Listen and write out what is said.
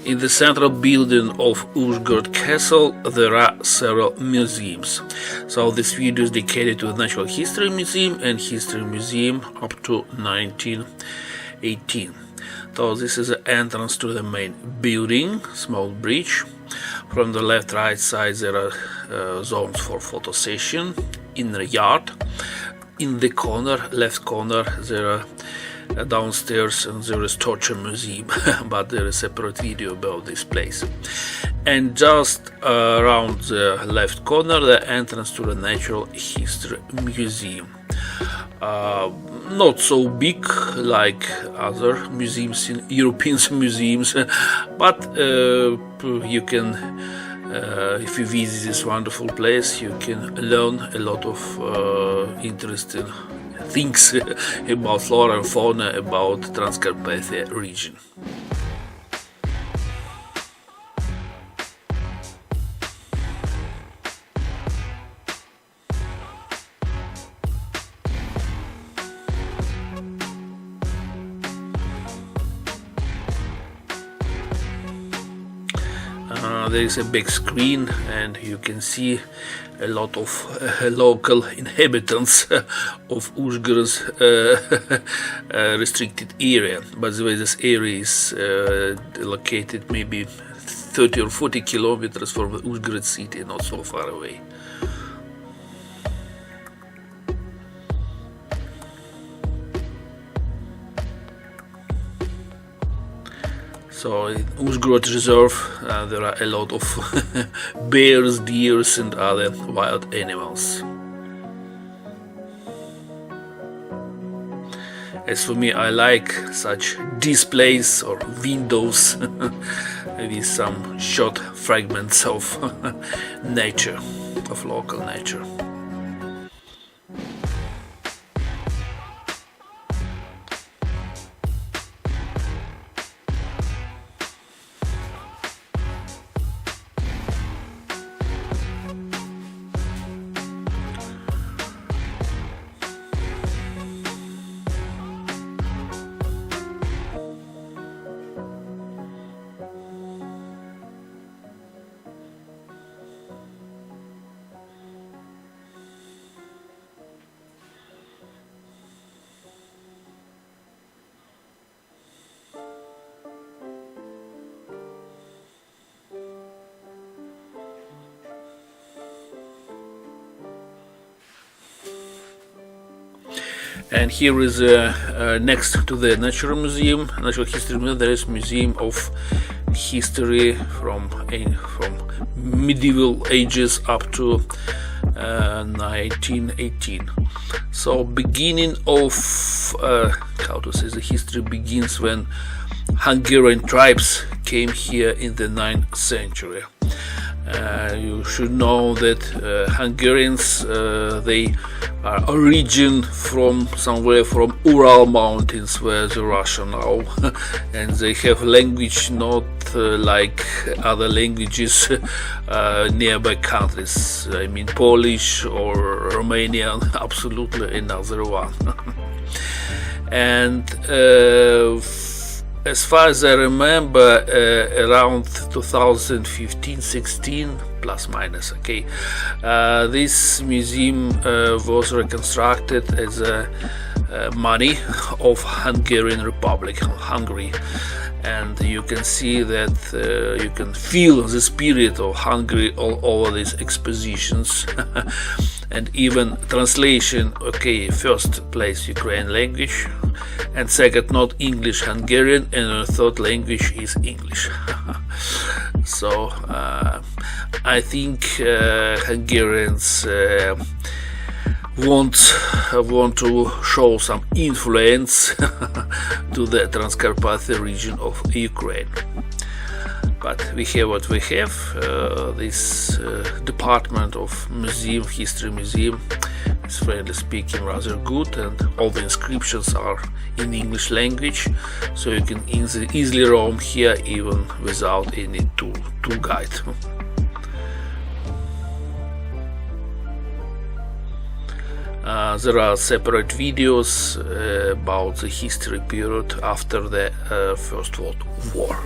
In the central building of Uzhhorod Castle there are several museums. So this video is dedicated to the Natural History Museum and History Museum up to 1918. So this is the entrance to the main building, small bridge. From the left-right side there are zones for photo session. In the yard, in the left corner, there are downstairs and there is torture museum, but there is a separate video about this place. And just around the left corner, the entrance to the Natural History Museum. Not so big like other museums in European museums, but you can, if you visit this wonderful place, you can learn a lot of interesting things about flora and fauna about Transcarpathia region. There is a big screen and you can see a lot of local inhabitants of Uzhgorod's restricted area. By the way, this area is located maybe 30 or 40 kilometers from the Uzhhorod city, not so far away. So in Uzhhorod Reserve there are a lot of bears, deers and other wild animals. As for me, I like such displays or windows with some short fragments of nature, of local nature. And here is next to the Natural Museum, Natural History Museum, there is Museum of History from medieval ages up to 1918. So beginning of how to say, the history begins when Hungarian tribes came here in the 9th century. You should know that Hungarians, they are origin from somewhere from Ural mountains, where the Russia now, and they have language not like other languages nearby countries. I mean Polish or Romanian, absolutely another one. And as far as I remember, around 2015-16, plus minus, okay, this museum was reconstructed as money of Hungarian Republic, Hungary, and you can see that you can feel the spirit of Hungary all over these expositions. And even translation, okay, first place Ukrainian language, and second not English, Hungarian, and the third language is English. So I think Hungarians want to show some influence to the Transcarpathia region of Ukraine. But we have what we have. This department of museum, history museum, is frankly speaking rather good, and all the inscriptions are in English language, so you can easily roam here even without any tour guide. There are separate videos about the history period after the First World War.